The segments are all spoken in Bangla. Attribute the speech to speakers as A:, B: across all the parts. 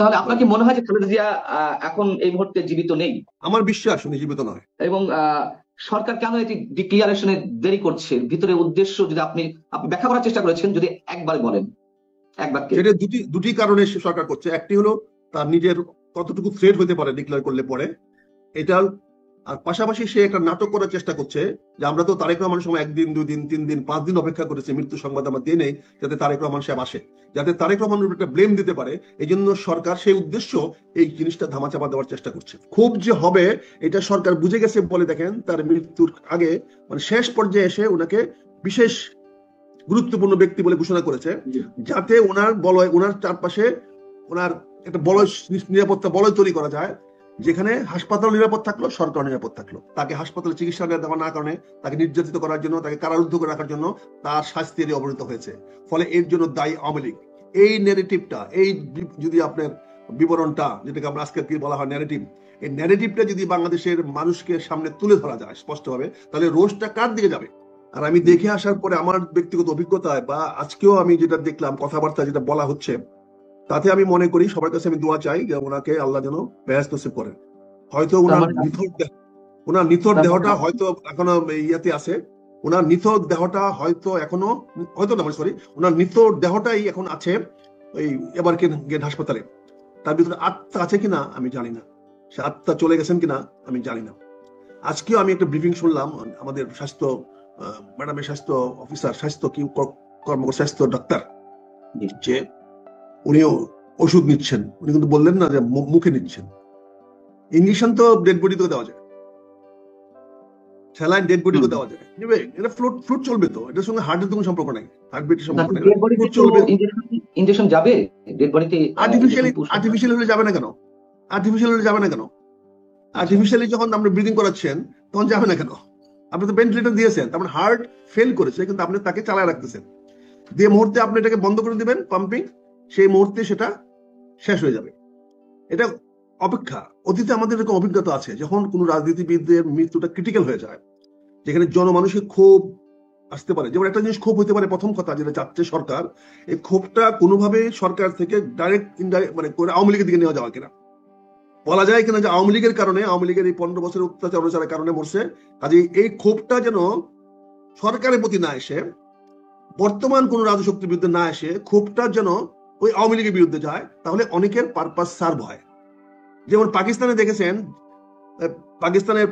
A: তাহলে আপনার কি মনে হয় যে খালেদা জিয়া এখন এই মুহূর্তে জীবিত নেই?
B: আমার বিশ্বাস উনি জীবিত নয়।
A: এবং সরকার কেন এটি ডিক্লিয়ারেশনে দেরি করছে? ভিতরে উদ্দেশ্য যদি আপনি আপনি ব্যাখ্যা করার চেষ্টা করেছেন, যদি একবার বলেন, এক বাক্যে।
B: সেটা দুটি দুটি কারণে সে সরকার করছে। একটি হলো তার নিজের কতটুকু থ্রেট হতে পারে ডিক্লেয়ার করলে পরে, এটা। আর পাশাপাশি সে একটা নাটক করার চেষ্টা করছে যে আমরা তো তারেক রহমানের সময় 1 দিন 2 দিন 3 দিন 5 দিন অপেক্ষা করেছি মৃত্যু সংবাদ আমরা দিয়ে নেই, যাতে তারেক রহমান সাহেব আসে, যাতে তারেক রহমানের উপর একটা ব্লেম দিতে পারে। এই জন্য সরকার সেই উদ্দেশ্য এই জিনিসটা ধামাচাপা দেওয়ার চেষ্টা করছে। খুব যে হবে এটা সরকার বুঝে গেছে বলে দেখেন তার মৃত্যুর আগে, মানে শেষ পর্যায়ে এসে ওনাকে বিশেষ গুরুত্বপূর্ণ ব্যক্তি বলে ঘোষণা করেছে, যাতে ওনার চারপাশে ওনার একটা বলয়, নিরাপত্তা বলয় তৈরি করা যায়, যেখানে হাসপাতাল নিরাপদ থাকলো, সরকার নিরাপদ থাকলো। তাকে হাসপাতালে চিকিৎসা দেওয়া না কারণে, তাকে নির্যাতিত করার জন্য, তাকে কারারুদ্ধ করে রাখার জন্য তার শাস্তি অবনীত হয়েছে। ফলে এর জন্য দায়ী আওয়ামী লীগ। এই ন্যারেটিভটা, এই যদি আপনার বিবরণটা, যেটাকে আমরা আজকে কি বলা হয় ন্যারেটিভ, এই ন্যারেটিভটা যদি বাংলাদেশের মানুষকে সামনে তুলে ধরা যায় স্পষ্টভাবে, তাহলে রোষটা কার দিকে যাবে? আর আমি দেখে আসার পরে আমার ব্যক্তিগত অভিজ্ঞতায় বা আজকেও আমি যেটা দেখলাম কথাবার্তা যেটা বলা হচ্ছে, তাতে আমি মনে করি সবার কাছে আমি দোয়া চাই যে ওনাকে আল্লাহ যেন বেহেশত নসিব করেন। হয়তো ওনার নিথর দেহটা হয়তো এখনো ইয়াতে আছে, ওনার নিথর দেহটা হয়তো এখনো, হয়তো না সরি, ওনার নিথর দেহটাই এখন আছে ওই এবার গেট হাসপাতালে। তার ভিতরে আত্মা আছে কিনা আমি জানি না, সে আত্মা চলে গেছেন কিনা আমি জানি না। আজকেও আমি একটা ব্রিফিং শুনলাম আমাদের স্বাস্থ্য ম্যাডামের স্বাস্থ্য অফিসার, স্বাস্থ্য কি কর্মকর্তা, স্বাস্থ্য ডাক্তার, যে উনিও ওষুধ নিচ্ছেন। উনি কিন্তু বললেন না যে মুখে নিচ্ছেন। ইঞ্জেকশন তো ডেড বডিতে দেওয়া যায়, স্যালাইন ডেড বডিতে দেওয়া যায়, নেবে এটা ফ্লুট চলবে তো, এটার সঙ্গে হার্টের কোনো সম্পর্ক নাই, হার্টবিটের সম্পর্ক নাই, ফ্লুট চলবে।
A: ইনজেকশন যাবে ডেড বডিতে?
B: আর্টিফিশিয়ালি হলে যাবে না কেন? আর্টিফিশিয়ালি হলে যাবে না কেন? আর্টিফিশিয়ালি যখন আপনি ব্রিদিং করাচ্ছেন তখন যাবে না কেন? আপনি তো ভেন্টিলেটর দিয়েছেন, তার মানে হার্ট ফেল করেছে, কিন্তু আপনি তাকে চালায় রাখতেছেন। যে মুহূর্তে আপনি এটাকে বন্ধ করে দিবেন পাম্পিং, সেই মুহূর্তে সেটা শেষ হয়ে যাবে। এটা অপেক্ষা। অতীতে আমাদের এরকম অভিজ্ঞতা আছে, যখন কোনো রাজনীতিবিদদের মৃত্যুটা ক্রিটিক্যাল হয়ে যায়, যেখানে জনমানুষের ক্ষোভ আসতে পারে। যেমন একটা জিনিস ক্ষোভ হতে পারে, প্রথম কথা যেটা চাচ্ছে সরকার, এই ক্ষোভটা কোনোভাবে সরকার থেকে ডাইরেক্ট ইনডাইরেক্ট মানে আওয়ামী লীগের দিকে নেওয়া যাওয়া কিনা, বলা যায় কিনা যে আওয়ামী লীগের কারণে, আওয়ামী লীগের এই 15 বছরের অত্যাচারের কারণে মরছে, কাজে এই ক্ষোভটা যেন সরকারের প্রতি না এসে, বর্তমান কোন রাজশক্তির বিরুদ্ধে না এসে, ক্ষোভটা যেন ওই আওয়ামী লীগের বিরুদ্ধে যায়, তাহলে অনেকের পারপাস সার্ভ হয়। যেমন পাকিস্তানে দেখেছেন, পাকিস্তানের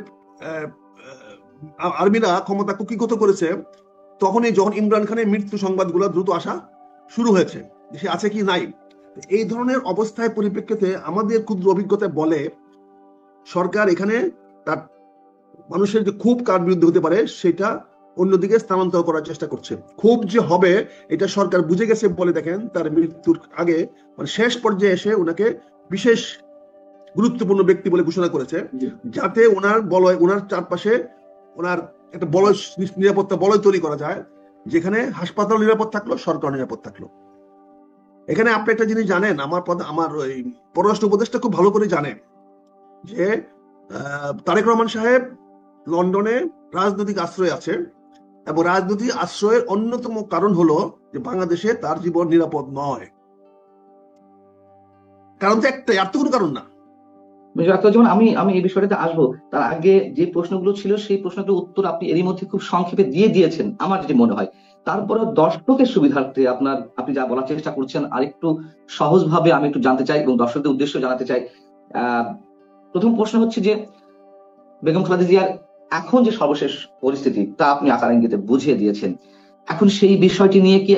B: আর্মিরা ক্ষমতা কুক্ষিগত করেছে, তখনই যখন ইমরান খানের মৃত্যু সংবাদগুলো দ্রুত আসা শুরু হয়েছে, সে আছে কি নাই। এই ধরনের অবস্থায় পরিপ্রেক্ষিতে আমাদের ক্ষুদ্র অভিজ্ঞতায় বলে সরকার এখানে তার মানুষের যে খুব কার বিরুদ্ধে হতে পারে সেটা অন্যদিকে স্থানান্তর করার চেষ্টা করছে। খুব যে হবে এটা সরকার বুঝে গেছে বলে দেখেন তার মৃত্যুর আগে, মানে শেষ পর্যায়ে এসে ওনাকে বিশেষ গুরুত্বপূর্ণ ব্যক্তি বলে ঘোষণা করেছে, যাতে ওনার চারপাশে ওনার একটা বলয়, নিরাপত্তা বলয় তৈরি করা যায়, যেখানে হাসপাতাল নিরাপদ থাকলো, সরকার নিরাপদ থাকলো। এখানে আপনি একটা জিনিস জানেন, আমার ওই পররাষ্ট্র উপদেষ্টা খুব ভালো করে জানেন যে তারেক রহমান সাহেব লন্ডনে রাজনৈতিক আশ্রয় আছে, এবং রাজনৈতিক আশ্রয়ের অন্যতম কারণ হলো যে বাংলাদেশে তার জীবন নিরাপদ নয়। কারণ তো একটাই, আর তো কোনো কারণ না।
A: যখন আমি আমি এই বিষয়টাতে আসবো, তার আগে যে প্রশ্নগুলো ছিল সেই প্রশ্নগুলোর উত্তর আপনি এরই মধ্যে খুব সংক্ষেপে দিয়ে দিয়েছেন আমার যেটি মনে হয়। তারপরে দর্শকের সুবিধার্থে আপনি যা বলার চেষ্টা করছেন আরেকটু সহজভাবে আমি একটু জানতে চাই এবং দর্শকদের উদ্দেশ্য জানাতে চাই। প্রথম প্রশ্ন হচ্ছে যে বেগম খালেদা জিয়ার এখন যে সর্বশেষ পরিস্থিতি তা আপনি আকার ইঙ্গিতে বুঝিয়ে দিয়েছেন। এখন সেই বিষয়টি নিয়ে কি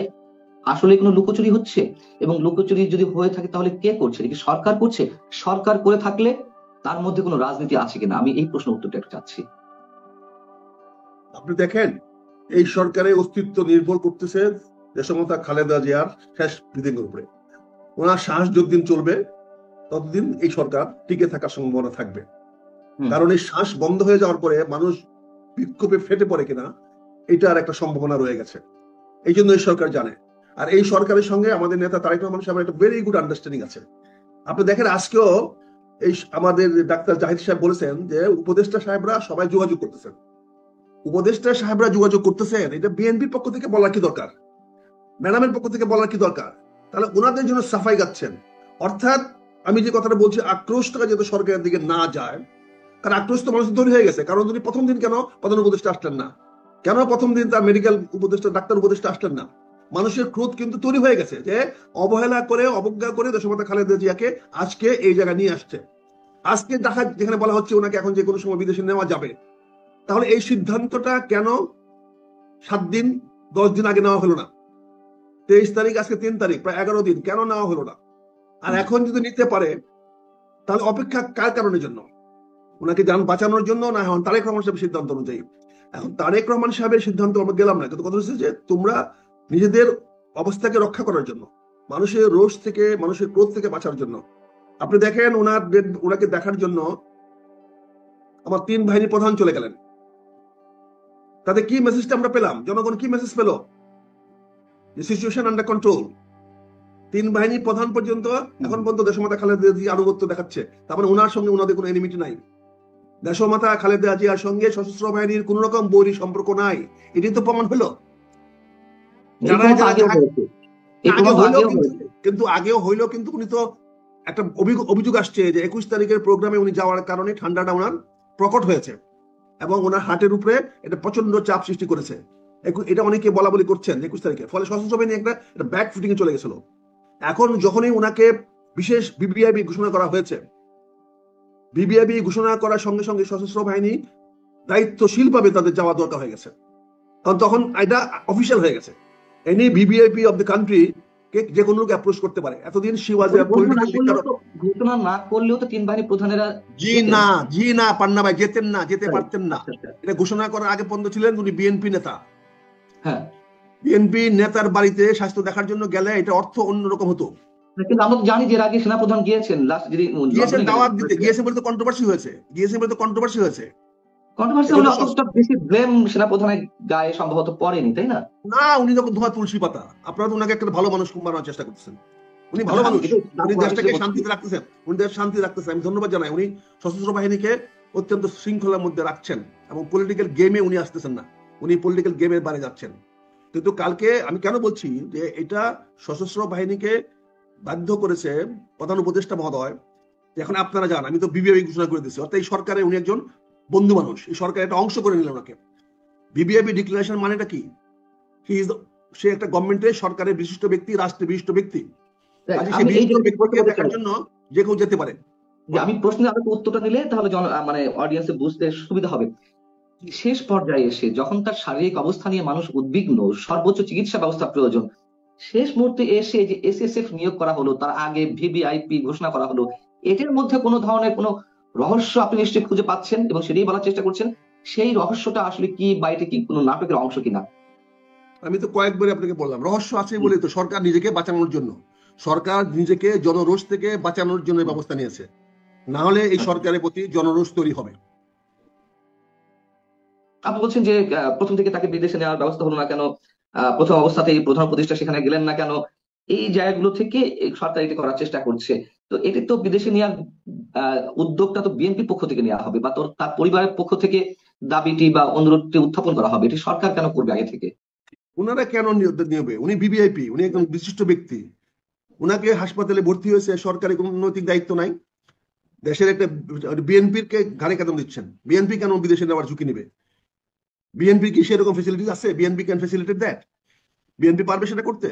A: আসলে কোনো লুকোচুরি হচ্ছে? এবং লুকোচুরি যদি হয়ে থাকে তাহলে কে করছে? কি সরকার করছে? সরকার করে থাকলে তার মধ্যে কোনো রাজনীতি আছে কিনা, আমি এই প্রশ্ন উত্তরটা একটু চাচ্ছি।
B: আপনি দেখেন, এই সরকারের অস্তিত্ব নির্ভর করতেছে দেশমাতা খালেদা জিয়ার শেষ ব্রিদিং এর উপরে। ওনার শ্বাস যতদিন চলবে ততদিন এই সরকার টিকে থাকার সম্ভাবনা থাকবে। কারণ এই শ্বাস বন্ধ হয়ে যাওয়ার পরে মানুষ বিক্ষোভে ফেটে পড়ে কিনা এটার একটা সম্ভাবনা রয়ে গেছে। এই জন্য এই সরকার জানে। আর এই সরকারের সঙ্গে আমাদের নেতা তারেক রহমান সাহেবের একটা ভেরি গুড আন্ডারস্ট্যান্ডিং আছে। আপনি দেখেন আজকেও এই আমাদের ডাক্তার জাহিদ সাহেব বলেছেন যে উপদেষ্টা সাহেবরা সবাই যোগাযোগ করতেছেন। উপদেষ্টা সাহেবরা যোগাযোগ করতেছেন, এটা বিএনপির পক্ষ থেকে বলার কি দরকার? ম্যাডামের পক্ষ থেকে বলার কি দরকার? তাহলে ওনাদের জন্য সাফাই গাচ্ছেন। অর্থাৎ আমি যে কথাটা বলছি, আক্রোশটা যাতে সরকারের দিকে না যায়, কারণ আক্রোশ তো মানুষ তৈরি হয়ে গেছে। কারণ তিনি প্রথম দিন কেন প্রধান উপদেষ্টা আসলেন না, কেন প্রথম দিন তার মেডিকেল উপদেষ্টা ডাক্তার উপদেষ্টা আসলেন না? মানুষের ক্রোধ কিন্তু তৈরি হয়ে গেছে যে অবহেলা করে অবজ্ঞা করে দেশমাতা খালেদা জিয়াকে আজকে এই জায়গায় নিয়ে আসছে। আজকে দেখা যেখানে বলা হচ্ছে ওনাকে এখন যে কোনো সময় বিদেশে নেওয়া যাবে, তাহলে এই সিদ্ধান্তটা কেন 7 দিন 10 দিন আগে নেওয়া হলো না? 23 তারিখ, আজকে 3 তারিখ, প্রায় 11 দিন, কেন নেওয়া হলো না? আর এখন যদি নিতে পারে, তাহলে অপেক্ষা কার কারণের জন্য? ওনাকে যান বাঁচানোর জন্য, না এখন তারেক রহমান সাহেবের সিদ্ধান্ত অনুযায়ী? এখন তারেক রহমান সাহেবের সিদ্ধান্ত আমরা গেলাম না, কিন্তু কথা হচ্ছে যে তোমরা নিজেদের অবস্থাকে রক্ষা করার জন্য, মানুষের রোষ থেকে, মানুষের ক্রোধ থেকে বাঁচার জন্য, আপনি দেখেন ওনাকে দেখার জন্য আমার 3 বাহিনী প্রধান চলে গেলেন। তাতে কি মেসেজটা আমরা পেলাম? জনগণ কি মেসেজ পেল? যে সিচুয়েশন আন্ডার কন্ট্রোল। 3 বাহিনী প্রধান পর্যন্ত এখন পর্যন্ত দেশমাতা খালেদা জিয়া আনুগত্য দেখাচ্ছে, তার মানে ওনার সঙ্গে ওনাদের কোনো এনিমিটি নাই। দেশমাতা খালেদা জিয়ার সঙ্গে সশস্ত্র বাহিনীর কোন রকম বৈরী সম্পর্ক নাই, এটি তো প্রমাণ হলো। যারা কিন্তু আগেও হইলো, কিন্তু উনি তো একটা অভিযোগ আসছে যে 21 তারিখের প্রোগ্রামে উনি যাওয়ার কারণে ঠান্ডাটা ওনার প্রকট হয়েছে এবং ওনার হার্টের উপরে এটা প্রচন্ড চাপ সৃষ্টি করেছে। এটা অনেকে বলা বলি করছেন 21 তারিখে, ফলে সশস্ত্র বাহিনী একটা ব্যাক ফুটিং এ চলে গেছিল। এখন যখনই ওনাকে বিশেষ বিবিআইবি ঘোষণা করা হয়েছে, বিবিআইবি ঘোষণা করার সঙ্গে সঙ্গে সশস্ত্র বাহিনী দায়িত্বশীলভাবে তাদের যাওয়া দরকার হয়ে গেছে, কারণ তখন এটা অফিসিয়াল হয়ে গেছে। Any VVIP of the country কে যে কোনো লোক অ্যাপ্রোচ করতে পারে। এতদিন she was a political leader.
A: ঘোষণা না করলেও তো 3 বাহিনী প্রধানেরা
B: জি না পান্না ভাই, যেতে পারতেন না। এটা ঘোষণা করার আগে পর্যন্ত ছিলেন উনি বিএনপি নেতা।
A: হ্যাঁ,
B: বিএনপি নেতার বাড়িতে স্বাস্থ্য দেখার জন্য গেলে এটা অর্থ অন্যরকম হতো।
A: কিন্তু আমরা তো জানি যে এর আগে সেনাপ্রধান গিয়েছেন, লাস্ট যদি
B: গিয়েছেন দাওয়াত দিতে, গিয়েছেন বলে তো কন্ট্রোভার্সি হয়েছে,
A: কন্ট্রোভার্সি হলে অতটা বেশি ব্লেম সেনাপ্রধানের গায়ে সম্ভবত পড়েনি, তাই না?
B: না, উনি যখন ধোয়া তুলসী পাতা, আপনারা তো ওনাকে একটা ভালো মানুষ বানানোর চেষ্টা করতেছেন। উনি ভালো মানুষ, উনি দেশটাকে শান্তিতে রাখতেছেন, উনি দেশ শান্তি রাখতেছেন, আমি ধন্যবাদ জানাই। উনি সশস্ত্র বাহিনীকে অত্যন্ত শৃঙ্খলার মধ্যে রাখছেন এবং পলিটিক্যাল গেমে উনি আসতেছেন না, উনি পলিটিক্যাল গেমের বাইরে যাচ্ছেন। কিন্তু কালকে আমি কেন বলছি যে এটা সশস্ত্র বাহিনীকে বাধ্য করেছে প্রধান উপদেষ্টা মহোদয়, এখন আপনারা যান, আমি তো বিবিআইবি ঘোষণা করে দিচ্ছি, অর্থাৎ এই সরকারে উনি একজন বন্ধু মানুষ, এই সরকার একটা অংশ করে নিলেন ওনাকে। বিবিআইবি ডিক্লারেশন মানেটা কি? সে একটা গভর্নমেন্টের সরকারের বিশিষ্ট ব্যক্তি, রাষ্ট্রের বিশিষ্ট ব্যক্তি, দেখার জন্য যে কেউ যেতে পারে।
A: আমি প্রশ্নের আরো উত্তরটা দিলে তাহলে মানে অডিয়েন্সে বুঝতে সুবিধা হবে। শেষ পর্যায়ে এসে যখন তার শারীরিক অবস্থা নিয়ে মানুষ উদ্বিগ্ন, সর্বোচ্চ চিকিৎসা ব্যবস্থা প্রয়োজন, শেষ মুহূর্তে এসে যে এসএসএফ নিয়োগ করা হলো, তার আগে ভিভিআইপি ঘোষণা করা হলো, এটার মধ্যে কোনো ধরনের কোনো রহস্য আপনি নিশ্চয়ই খুঁজে পাচ্ছেন এবং সেটাই বলার চেষ্টা করছেন। সেই রহস্যটা আসলে কি, বা এটা কি কোনো নাটকের অংশ কিনা?
B: আমি তো কয়েকবার আপনাকে বললাম রহস্য আছে বলে তো সরকার নিজেকে বাঁচানোর জন্য, সরকার নিজেকে জনরোষ থেকে বাঁচানোর জন্য ব্যবস্থা নিয়েছে, না হলে এই সরকারের প্রতি জনরোষ তৈরি হবে।
A: আপনি বলছেন যে প্রথম থেকে তাকে বিদেশে নেওয়ার ব্যবস্থা হলো না কেন, প্রথম অবস্থাতেই প্রধান উপদেষ্টা সেখানে গেলেন না কেন, এই জায়গাগুলো থেকে সরকার এটি করার চেষ্টা করছে। তো এটি তো বিদেশে নেওয়ার উদ্যোগটা তো বিএনপির পক্ষ থেকে নেওয়া হবে, বা তার পরিবারের পক্ষ থেকে দাবিটি বা অনুরোধটি উত্থাপন করা হবে, এটি সরকার কেন করবে আগে থেকে?
B: ওনারা কেন নিবে? উনি ভিভিআইপি, উনি একজন বিশিষ্ট ব্যক্তি, উনাকে হাসপাতালে ভর্তি হয়েছে, সরকারি কোনো নৈতিক দায়িত্ব নাই, দেশের একটা বিএনপির কে ঘাড়ে কাঁদন দিচ্ছেন। বিএনপি কেন বিদেশে নেওয়ার ঝুঁকি নিবে? বিএনপি কি সেরকম ফেসিলিটি আছে? BNP can facilitate that? BNP পারবে সেটা করতে?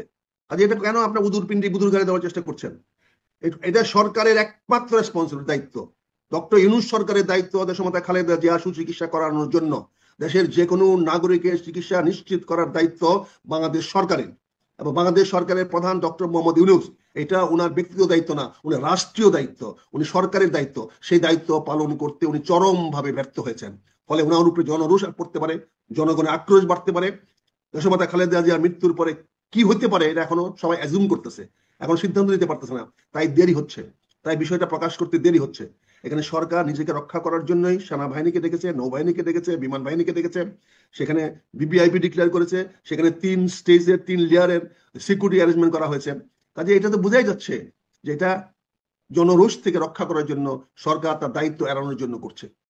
B: কাজে এটা কেন আপনার বুদুর ঘাড়ে দেওয়ার চেষ্টা করছেন? এটা সরকারের একমাত্র রেসপন্সিবিলিটি, দায়িত্ব। ডক্টর ইউনূস সরকারের দায়িত্ব দেশমাতা খালেদা জিয়া সুচিকিৎসা করানোর জন্য, দেশের যে কোনো নাগরিকের চিকিৎসা নিশ্চিত করার দায়িত্ব বাংলাদেশ সরকারের, এবং বাংলাদেশ সরকারের প্রধান ডক্টর মোহাম্মদ ইউনূস, এটা ওনার ব্যক্তিগত দায়িত্ব না, উনি রাষ্ট্রীয় দায়িত্ব, উনি সরকারের দায়িত্ব, সেই দায়িত্ব পালন করতে উনি চরমভাবে ব্যর্থ হয়েছেন। ফলে ওনার উপরে জনরোষ পড়তে পারে, জনগণের আক্রোশ বাড়তে পারে। দেশমাতা খালেদা জিয়ার মৃত্যুর পরে কি হতে পারে এটা এখনো সবাই অ্যাজুম করতেছে, এখন সিদ্ধান্ত নিতে পারতেছে না, তাই দেরি হচ্ছে, তাই বিষয়টা প্রকাশ করতে দেরি হচ্ছে। এখানে সরকার নিজেকে রক্ষা করার জন্যই সেনাবাহিনীকে ডেকেছে, নৌবাহিনীকে ডেকেছে, বিমান বাহিনীকে ডেকেছে, সেখানে ভিভিআইপি ডিক্লেয়ার করেছে, সেখানে 3 স্টেজের 3 লেয়ারের সিকিউরিটি অ্যারেঞ্জমেন্ট করা হয়েছে। কাজে এটা তো বোঝাই যাচ্ছে যে এটা জনরোষ থেকে রক্ষা করার জন্য সরকার তার দায়িত্ব এড়ানোর জন্য করছে।